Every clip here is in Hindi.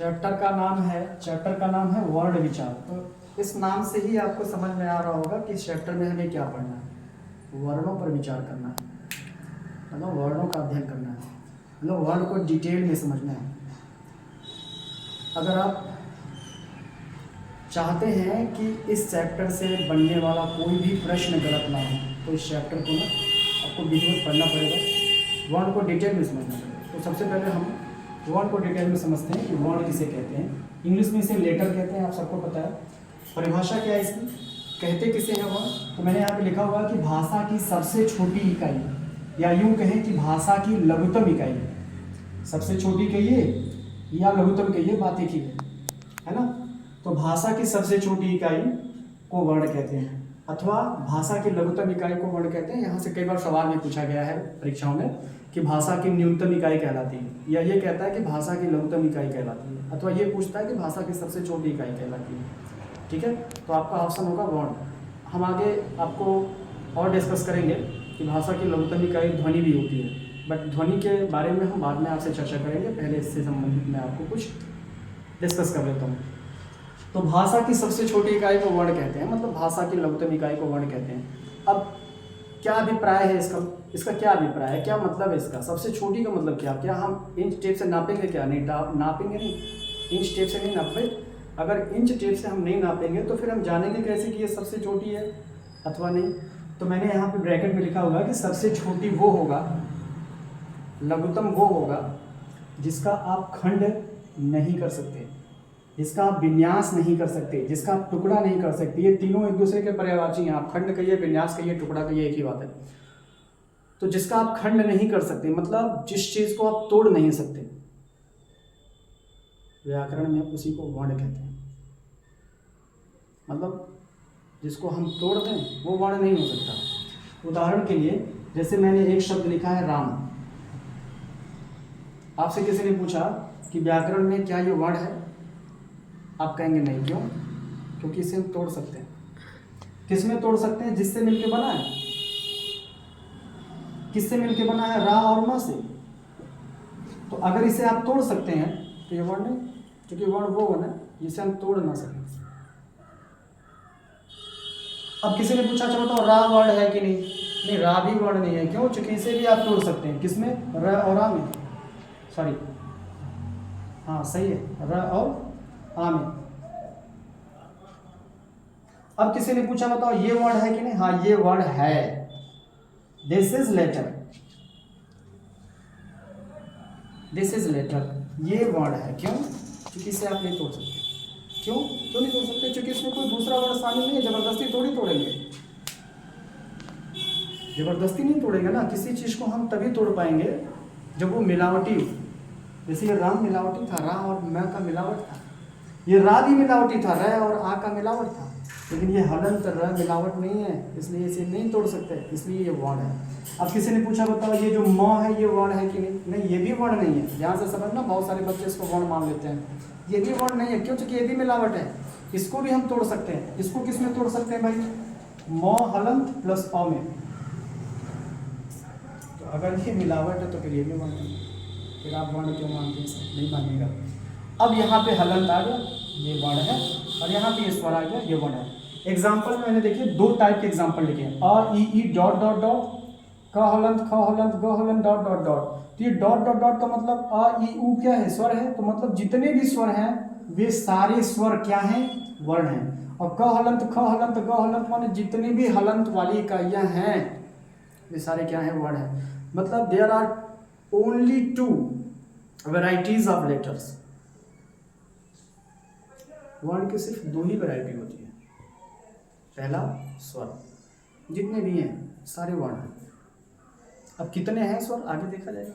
चैप्टर का नाम है वर्ण विचार। तो इस नाम से ही आपको समझ में आ रहा होगा कि इस चैप्टर में हमें क्या पढ़ना है, वर्णों पर विचार करना है, मतलब वर्णों का अध्ययन करना है, मतलब वर्ण को डिटेल में समझना है। अगर आप चाहते हैं कि इस चैप्टर से बनने वाला कोई भी प्रश्न गलत ना हो तो इस चैप्टर को ना आपको विधिवत पढ़ना पड़ेगा, वर्ण को डिटेल में समझना पड़ेगा। तो सबसे पहले हम वर्ण को डिटेल में समझते हैं कि वर्ण किसे कहते हैं। इंग्लिश में इसे लेटर कहते हैं, आप सबको पता है। परिभाषा क्या है इसकी, कहते किसे हैं वर्ण? तो मैंने यहाँ पे लिखा हुआ कि भाषा की सबसे छोटी इकाई, या यूँ कहें कि भाषा की लघुतम इकाई। सबसे छोटी कहिए या लघुतम कहिए, बात एक ही है ना। तो भाषा की सबसे छोटी इकाई को वर्ण कहते हैं, अथवा भाषा की लघुतम इकाई को वर्ण कहते हैं। यहाँ से कई बार सवाल भी पूछा गया है परीक्षाओं में कि भाषा की न्यूनतम इकाई कहलाती है, या ये कहता है कि भाषा की लघुतम इकाई कहलाती है, अथवा ये पूछता है कि भाषा की सबसे छोटी इकाई कहलाती है। ठीक है, तो आपका ऑप्शन होगा वर्ण। हम आगे आपको और डिस्कस करेंगे कि भाषा की लघुतम इकाई ध्वनि भी होती है, बट ध्वनि के बारे में हम बाद में आपसे चर्चा करेंगे। पहले इससे संबंधित मैं आपको कुछ डिस्कस कर लेता हूँ। तो भाषा की सबसे छोटी इकाई को वर्ण कहते हैं, मतलब भाषा की लघुतम इकाई को वर्ण कहते हैं। अब क्या अभिप्राय है इसका क्या अभिप्राय है, क्या मतलब है इसका? सबसे छोटी का मतलब क्या हम इंच टेप से नापेंगे क्या? नहीं, नापेंगे नहीं, इंच टेप से नहीं नापे। अगर इंच टेप से हम नहीं नापेंगे तो फिर हम जानेंगे कैसे कि ये सबसे छोटी है अथवा नहीं। तो मैंने यहाँ पे ब्रैकेट में लिखा हुआ है कि सबसे छोटी वो होगा, लघुतम वो होगा जिसका आप खंड नहीं कर सकते, जिसका आप विन्यास नहीं कर सकते, जिसका आप टुकड़ा नहीं कर सकते। ये तीनों एक दूसरे के पर्यायवाची हैं। आप खंड कहिए, विन्यास कहिए, टुकड़ा कहिए, एक ही बात है। तो जिसका आप खंड नहीं कर सकते, मतलब जिस चीज को आप तोड़ नहीं सकते, व्याकरण में उसी को वर्ण कहते हैं। मतलब जिसको हम तोड़ दें वो वर्ण नहीं हो सकता। उदाहरण के लिए, जैसे मैंने एक शब्द लिखा है राम, आपसे किसी ने पूछा कि व्याकरण में क्या ये वर्ण है? आप कहेंगे नहीं। क्यों? क्योंकि इसे हम तोड़ सकते हैं। किस में तोड़ सकते हैं? जिससे मिलके बना है। किससे मिलके बना है? रा और म से। तो अगर इसे आप तोड़ सकते हैं तो ये वर्ण नहीं, क्योंकि वर्ण वो वर्ण है जिसे हम तोड़ ना सकें। अब किसी ने पूछा चलो तो रा वर्ण है कि नहीं? नहीं, रा भी वर्ण नहीं है। क्यों? क्योंकि इसे भी आप तोड़ सकते हैं। किसमें? र और आ में, सॉरी, हाँ सही है, र और आ में। अब किसी ने पूछा बताओ ये वर्ण है कि नहीं? हाँ ये वर्ण है, this is letter, this is letter, ये वर्ण है। क्यों? क्योंकि इसे आप नहीं तोड़ सकते। क्यों नहीं तोड़ सकते? क्योंकि इसमें कोई दूसरा वर्ण शामिल नहीं है। जबरदस्ती थोड़ी तोड़ेंगे, जबरदस्ती नहीं तोड़ेंगे ना। किसी चीज को हम तभी तोड़ पाएंगे जब वो मिलावटी हो। जैसे ये राम मिलावटी था, रा और मैं का मिलावट था। ये रा भी मिलावटी था, र और आ का मिलावट था। लेकिन ये हलंत र मिलावट नहीं है, इसलिए इसे नहीं तोड़ सकते, इसलिए ये वर्ण है। अब किसी ने पूछा बताओ ये जो म है ये वर्ण है कि नहीं? नहीं, ये भी वर्ण नहीं है। यहाँ से समझना, बहुत सारे बच्चे इसको वर्ण मान लेते हैं। ये भी वर्ण नहीं है। क्यों? क्योंकि ये भी मिलावट है। इसको भी हम तोड़ सकते हैं। इसको किस में तोड़ सकते हैं भाई? म हलंत प्लस अ में। तो अगर ये मिलावट है तो फिर ये भी वर्ण है। फिर आप वर्ण क्यों मानते हैं? नहीं मानिएगा। अब यहाँ पे हलंत आ गया, ये वर्ण है, और यहाँ पे स्वर आ गया, ये वर्ण है। एग्जाम्पल में मैंने देखिए दो टाइप के एग्जाम्पल लिखे हैं, अ ई डॉट डॉट डॉट, क हलंत ख हलंत ग हलंत डॉट डॉट डॉट। तो ये डॉट डॉट डॉट का मतलब अ ई उ क्या है? स्वर है। तो मतलब जितने भी स्वर हैं वे सारे स्वर क्या हैं? वर्ण हैं। और क हलंत ख हलंत ग हलंत माने जितनी भी हलंत वाली इकाइयां हैं वे सारे क्या हैं? वर्ण हैं। मतलब there are only two varieties of letters. वर्ण की सिर्फ दो ही वैरायटी होती है। पहला स्वर, जितने भी हैं सारे वर्ण हैं। अब कितने हैं स्वर आगे देखा जाएगा।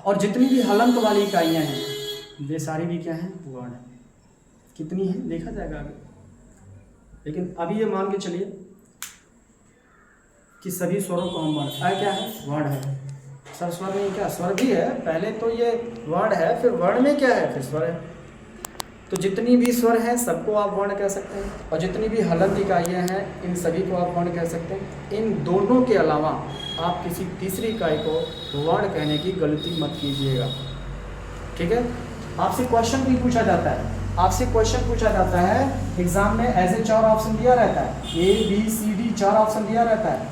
और जितनी भी हलंत वाली इकाइयां हैं वे सारी भी क्या हैं? वर्ण हैं। कितनी हैं देखा जाएगा आगे। लेकिन अभी ये मान के चलिए कि सभी स्वरों को हम वर्ण, क्या है? वर्ण है। सर स्वर नहीं, क्या स्वर भी है? पहले तो ये वर्ण है, फिर वर्ण में क्या है? फिर स्वर है। तो जितनी भी स्वर हैं सबको आप वर्ण कह सकते हैं, और जितनी भी हलंत इकाइयाँ हैं इन सभी को आप वर्ण कह सकते हैं। इन दोनों के अलावा आप किसी तीसरी इकाई को वर्ण कहने की गलती मत कीजिएगा। ठीक है। आपसे क्वेश्चन भी पूछा जाता है, आपसे क्वेश्चन पूछा जाता है एग्जाम में, ऐसे 4 ऑप्शन दिया रहता है, ABCD 4 ऑप्शन दिया रहता है,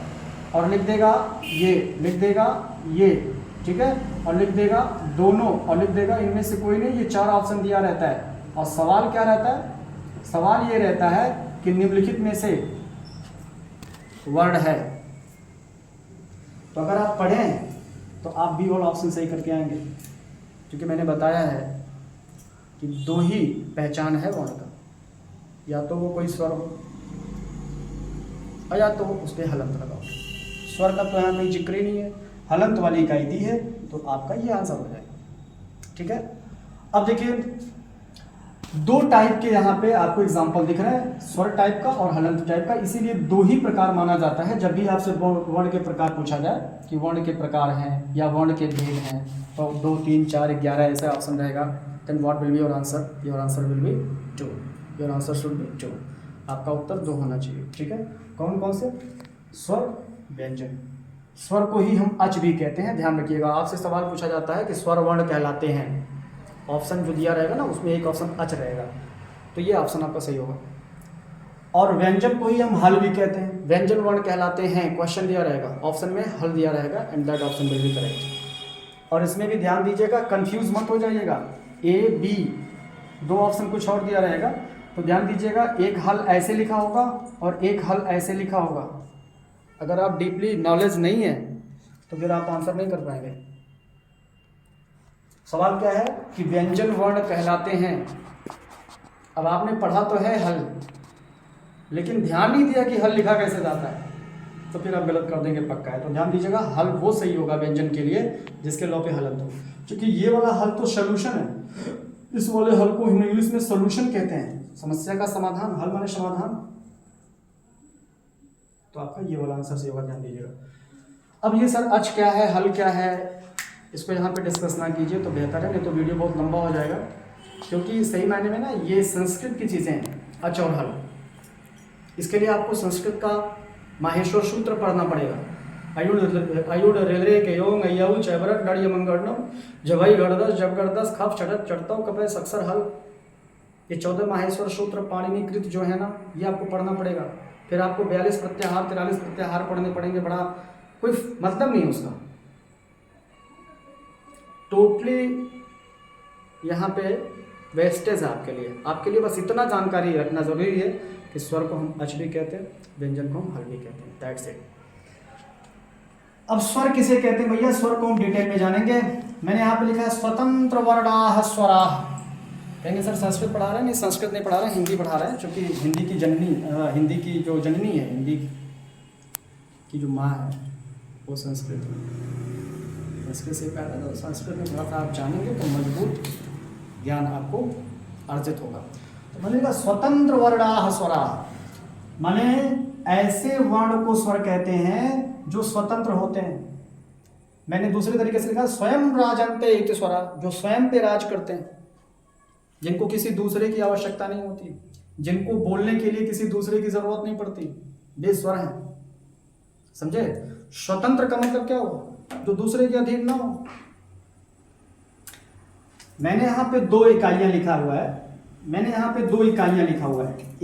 और लिख देगा ये, लिख देगा ये, ठीक है, और लिख देगा दोनों, और लिख देगा इनमें से कोई नहीं, ये 4 ऑप्शन दिया रहता है। और सवाल क्या रहता है? सवाल ये रहता है कि निम्नलिखित में से वर्ड है। तो अगर आप पढ़ें तो आप बी वाला ऑप्शन सही करके आएंगे, क्योंकि मैंने बताया है कि 2 ही पहचान है वर्ण का, या तो वो कोई स्वर हो और या तो उस पर हलंत लगाओ। स्वर का तो यहाँ कोई जिक्र ही नहीं है, हलंत वाली इकाई दी है, तो आपका ये आंसर हो जाएगा। ठीक है। अब देखिए 2 टाइप के यहाँ पे आपको एग्जाम्पल दिख रहे हैं, स्वर टाइप का और हलंत टाइप का, इसीलिए 2 ही प्रकार माना जाता है। जब भी आपसे वर्ण के प्रकार पूछा जाए कि वर्ण के प्रकार हैं या वर्ण के भेद हैं, तो 2, 3, 4, 11 ऐसे ऑप्शन रहेगा। Then what will be your answer? Your answer will be 2। Your answer should be 2। आपका उत्तर 2 होना चाहिए। ठीक है। कौन कौन से? स्वर, व्यंजन। स्वर को ही हम अच भी कहते हैं, ध्यान रखिएगा। आपसे सवाल पूछा जाता है कि स्वर वर्ण कहलाते हैं, ऑप्शन जो दिया रहेगा ना उसमें एक ऑप्शन अच रहेगा, तो ये ऑप्शन आपका सही होगा। और व्यंजन को ही हम हल भी कहते हैं, व्यंजन वर्ण कहलाते हैं, क्वेश्चन दिया रहेगा, ऑप्शन में हल दिया रहेगा, and that option will be correct. और इसमें भी ध्यान दीजिएगा, कंफ्यूज मत हो जाइएगा। A, B 2 ऑप्शन कुछ और दिया रहेगा, तो ध्यान दीजिएगा, एक हल ऐसे लिखा होगा और एक हल ऐसे लिखा होगा। अगर आप डीपली नॉलेज नहीं है तो फिर आप आंसर नहीं कर पाएंगे। सवाल क्या है कि व्यंजन वर्ण कहलाते हैं। अब आपने पढ़ा तो है हल, लेकिन ध्यान नहीं दिया कि हल लिखा कैसे जाता है, तो फिर आप गलत कर देंगे पक्का है। तो ध्यान दीजिएगा, हल वो सही होगा व्यंजन के लिए जिसके लॉ पे हलंत हो, क्योंकि ये वाला हल तो सोल्यूशन है, इस वाले हल को हम इंग्लिश में सोल्यूशन कहते हैं, समस्या का समाधान, हल माने समाधान। तो आपका ये वाला आंसर सही होगा, ध्यान दीजिएगा। अब ये सर अच क्या है, हल क्या है, इसको यहाँ पे डिस्कस ना कीजिए तो बेहतर है, नहीं तो वीडियो बहुत लंबा हो जाएगा। क्योंकि सही मायने में ना ये संस्कृत की चीज़ें हैं, अच और हल। इसके लिए आपको संस्कृत का माहेश्वर सूत्र पढ़ना पड़ेगा। अयुड रेलरे के योंग अयऊ चैबरक डर यमंगर्णम जबई गड़दस जब गड़दस खप चढ़त चढ़ताओ कपय सक्सर हल। ये 14 माहेश्वर सूत्र पाणिनिकृत जो है ना, ये आपको पढ़ना पड़ेगा। फिर आपको 42 प्रत्याहार 43 प्रत्याहार पढ़ने पड़ेंगे, बड़ा कोई मतलब नहीं है उसका। टोटली यहाँ पे वेस्टेज है आपके लिए बस इतना जानकारी रखना जरूरी है कि स्वर को हम अच भी कहते हैं, व्यंजन को हम हल भी कहते हैं, दैट्स इट। अब स्वर किसे कहते हैं भैया, स्वर को हम डिटेल में जानेंगे। मैंने यहाँ पे लिखा है स्वतंत्र वर्णाः स्वराः। कहेंगे सर संस्कृत पढ़ा रहे हैं? नहीं, संस्कृत नहीं पढ़ा रहे हैं, हिंदी पढ़ा रहे हैं, क्योंकि हिंदी की जो जननी है, हिंदी की जो माँ है वो संस्कृत से पैदा, तो संस्कृत में थोड़ा सा आप जानेंगे तो मजबूत ज्ञान आपको अर्जित होगा। तो बनेगा स्वतंत्र वर्णाः स्वराः, माने ऐसे वर्ण को स्वर कहते हैं जो स्वतंत्र होते हैं। मैंने दूसरे तरीके से लिखा स्वयं राजन्ते इति स्वरा, जो स्वयं पे राज करते हैं, जिनको किसी दूसरे की आवश्यकता नहीं होती, जिनको बोलने के लिए किसी दूसरे की जरूरत नहीं पड़ती, वे स्वर हैं। समझे? स्वतंत्र का मतलब क्या हो? जो दूसरे के अधीन ना हो। मैंने यहाँ पे 2 इकाइयां लिखा हुआ है,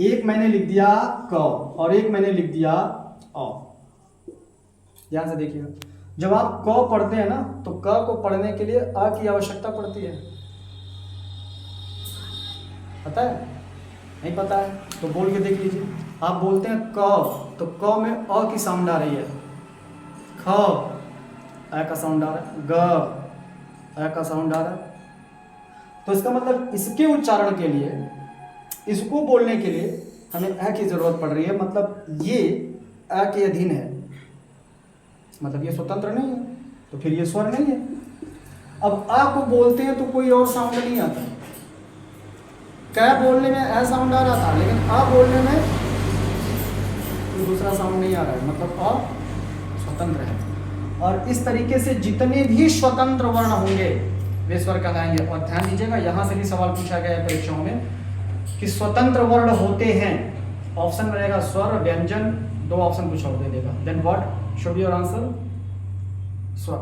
एक मैंने लिख दिया क और एक मैंने लिख दिया अ। ध्यान से देखिएगा, जब आप क पढ़ते हैं ना तो क को पढ़ने के लिए अ की आवश्यकता पड़ती है, पता है? नहीं पता है तो बोल के देख लीजिए। आप बोलते हैं क, तो क में अ की साउंड आ रही है, ख अ का साउंड आ रहा है, ग अ का साउंड आ रहा है। तो इसका मतलब इसके उच्चारण के लिए, इसको बोलने के लिए हमें अ की जरूरत पड़ रही है, मतलब ये अ के अधीन है, मतलब ये स्वतंत्र नहीं है, तो फिर ये स्वर नहीं है। अब अ को बोलते हैं तो कोई और साउंड नहीं आता। क बोलने में अ साउंड आ रहा था, लेकिन अ बोलने में कोई दूसरा साउंड नहीं आ रहा है, मतलब अ स्वतंत्र है। और इस तरीके से जितने भी स्वतंत्र वर्ण होंगे वे स्वर कहलाएंगे। और ध्यान दीजिएगा, यहाँ से भी सवाल पूछा गया है परीक्षाओं में कि स्वतंत्र वर्ण होते हैं, ऑप्शन में रहेगा स्वर, व्यंजन, 2 ऑप्शन कुछ और दे देगा। Then what should be your answer? स्वर।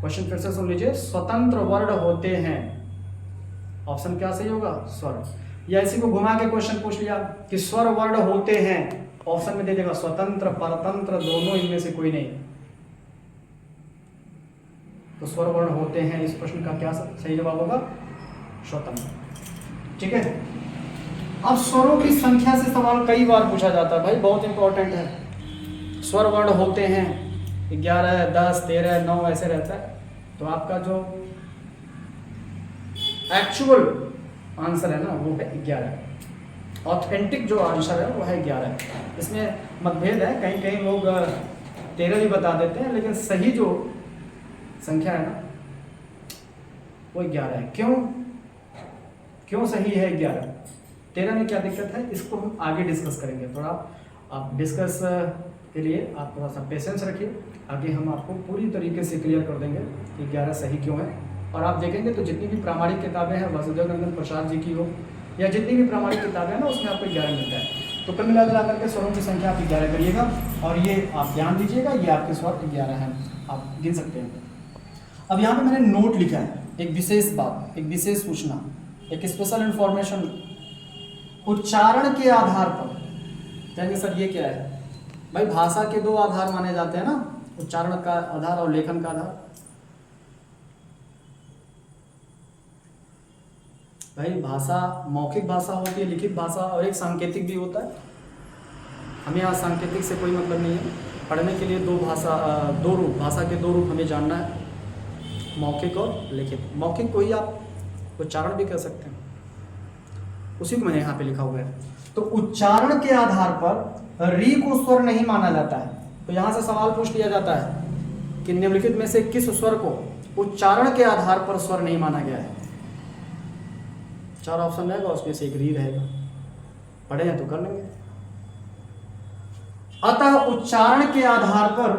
क्वेश्चन फिर से सुन लीजिए, स्वतंत्र वर्ण होते हैं, ऑप्शन क्या सही होगा, स्वर। या इसी को घुमा के क्वेश्चन पूछ लिया कि स्वर वर्ण होते हैं, ऑप्शन में दे देगा स्वतंत्र परतंत्र दोनों, इनमें से कोई नहीं, तो स्वर वर्ण होते हैं, इस प्रश्न का क्या सही जवाब होगा, स्वतंत्र। ठीक है, अब स्वरों की संख्या से सवाल कई बार पूछा जाता है भाई, बहुत इंपॉर्टेंट है। स्वर वर्ण होते हैं 11, 10, 13, 9 ऐसे रहता है, तो आपका जो एक्चुअल आंसर है ना वो है 11, ऑथेंटिक जो आंसर है वो है 11। इसमें मतभेद है, कहीं कहीं लोग 13 भी बता देते हैं, लेकिन सही जो संख्या है ना वो 11 है। क्यों सही है 11, 13 में क्या दिक्कत है, इसको हम आगे डिस्कस करेंगे। थोड़ा आप डिस्कस के लिए आप थोड़ा सा पेशेंस रखिए, आगे हम आपको पूरी तरीके से क्लियर कर देंगे कि 11 सही क्यों है। और आप देखेंगे तो जितनी भी प्रामाणिक किताबें हैं वासुदेव नंदन प्रसाद जी की हो या जितनी भी प्रामाणिक किताबें हैं ना उसमें आपको 11 मिलता है। तो कुल मिला करके स्वरों की संख्या आप 11 करिएगा, और ये आप ध्यान दीजिएगा, ये आपके स्वर 11 हैं, आप गिन सकते हैं। अब यहाँ पे मैंने नोट लिखा है, एक विशेष बात, एक विशेष सूचना, एक स्पेशल इंफॉर्मेशन, उच्चारण के आधार पर। कहेंगे सर ये क्या है, भाई भाषा के 2 आधार माने जाते हैं ना, उच्चारण का आधार और लेखन का आधार। भाई भाषा मौखिक भाषा होती है, लिखित भाषा, और एक सांकेतिक भी होता है। हमें यहाँ सांकेतिक से कोई मतलब नहीं है, पढ़ने के लिए 2 रूप, भाषा के 2 रूप हमें जानना है, मौखिक और लिखित। मौखिक को ही आप उच्चारण भी कह सकते हैं, उसी को मैंने यहाँ पे लिखा हुआ है। तो उच्चारण के आधार पर री को स्वर नहीं माना जाता है, तो यहाँ से सवाल पूछ लिया जाता है कि निम्नलिखित में से किस स्वर को उच्चारण के आधार पर स्वर नहीं माना गया है। 4 ऑप्शन रहेगा, उसमें से एक री रहेगा, पढ़े हैं तो कर लेंगे। अतः उच्चारण के आधार पर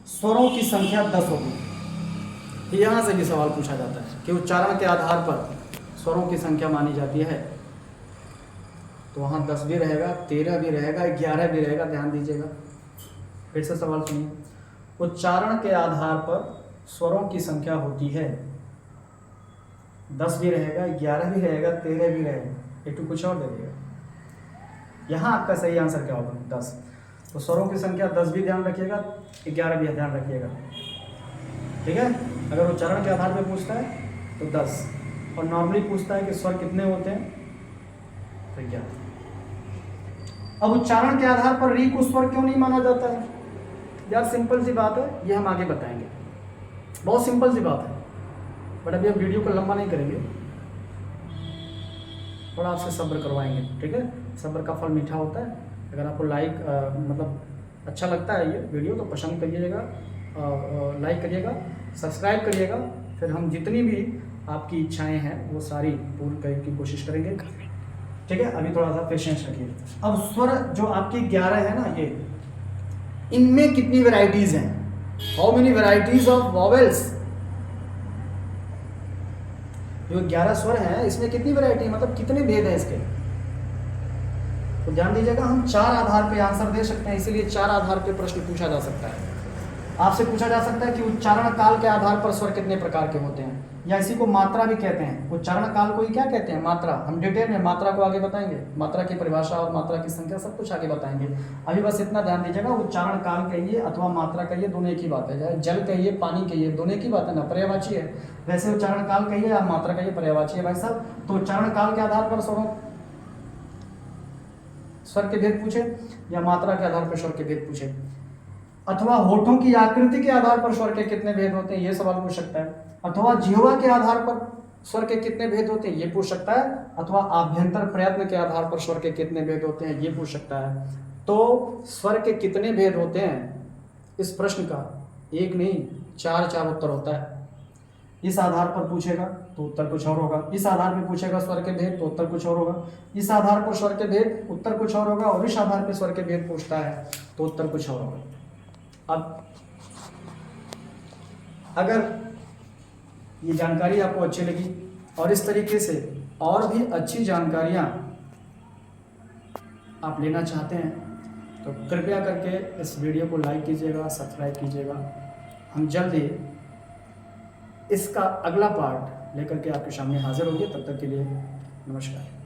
स्वरों की संख्या 10 होगी। यहां से भी सवाल पूछा जाता है कि उच्चारण के आधार पर स्वरों की संख्या मानी जाती है, तो वहां 10 भी रहेगा, 13 भी रहेगा, 11 भी रहेगा। ध्यान दीजिएगा, फिर से सवाल सुनिए, उच्चारण के आधार पर स्वरों की संख्या होती है, 10 भी रहेगा, 11 भी रहेगा, 13 भी रहेगा, एक तो कुछ और दे देगा। यहाँ आपका सही आंसर क्या होगा, 10। तो स्वरों की संख्या 10 भी ध्यान रखिएगा, 11 भी ध्यान रखिएगा, ठीक है। अगर उच्चारण के आधार पर पूछता है तो 10, और नॉर्मली पूछता है कि स्वर कितने होते हैं, तो 11। अब उच्चारण के आधार पर री को स्वर क्यों नहीं माना जाता है, यार सिंपल सी बात है, ये हम आगे बताएंगे, बहुत सिंपल सी बात है, बट अभी हम वीडियो को लंबा नहीं करेंगे, थोड़ा आपसे सब्र करवाएंगे, ठीक है। सब्र का फल मीठा होता है। अगर आपको मतलब अच्छा लगता है ये वीडियो तो पसंद करिएगा, लाइक करिएगा, सब्सक्राइब करिएगा, फिर हम जितनी भी आपकी इच्छाएं हैं वो सारी पूरी करने की कोशिश करेंगे, ठीक है। अभी थोड़ा सा पेशेंस रखिए। अब स्वर जो आपकी 11 है ना, ये इनमें कितनी वैरायटीज हैं, how many varieties of vowels. जो 11 स्वर हैं इसमें कितनी वैरायटी, मतलब कितने भेद हैं इसके, तो ध्यान दीजिएगा। हम 4 आधार पे आंसर दे सकते हैं, इसीलिए 4 आधार पे प्रश्न पूछा जा सकता है। आपसे पूछा जा सकता है कि उच्चारण काल के आधार पर स्वर कितने प्रकार के होते हैं, या इसी को मात्रा भी कहते हैं। उच्चारण काल को ही क्या कहते हैं, मात्रा। हम डिटेल में मात्रा को आगे बताएंगे, मात्रा की परिभाषा और मात्रा की संख्या सब कुछ आगे बताएंगे। अभी बस इतना ध्यान दीजिएगा, उच्चारण काल कहिए अथवा मात्रा कहिए, दोनों एक ही बात है। चाहे जल कहिए, पानी कहिए, दोनों एक ही बात है ना, पर्यायवाची है। वैसे उच्चारण काल कहिए या मात्रा कहिए, पर्यायवाची है भाई साहब। तो उच्चारण काल के आधार पर स्वर के भेद पूछे, या मात्रा के आधार पर स्वर के भेद पूछे, अथवा होठों की आकृति के आधार पर स्वर के कितने भेद होते हैं, ये सवाल पूछ सकता है। अथवा जिह्वा के आधार पर स्वर के कितने भेद होते हैं, ये पूछ सकता है। अथवा आभ्यंतर प्रयत्न के आधार पर स्वर के कितने भेद होते हैं, ये पूछ सकता है। तो स्वर के कितने भेद होते हैं, इस प्रश्न का एक नहीं 4 उत्तर होता है। इस आधार पर पूछेगा तो उत्तर कुछ और होगा, इस आधार पर पूछेगा स्वर के भेद तो उत्तर कुछ और होगा, इस आधार पर स्वर के भेद उत्तर कुछ और होगा, और इस आधार पर स्वर के भेद पूछता है तो उत्तर कुछ और होगा। अब अगर ये जानकारी आपको अच्छी लगी और इस तरीके से और भी अच्छी जानकारियाँ आप लेना चाहते हैं तो कृपया करके इस वीडियो को लाइक कीजिएगा, सब्सक्राइब कीजिएगा। हम जल्द ही इसका अगला पार्ट लेकर के आपके सामने हाजिर होंगे। तब तक के लिए नमस्कार।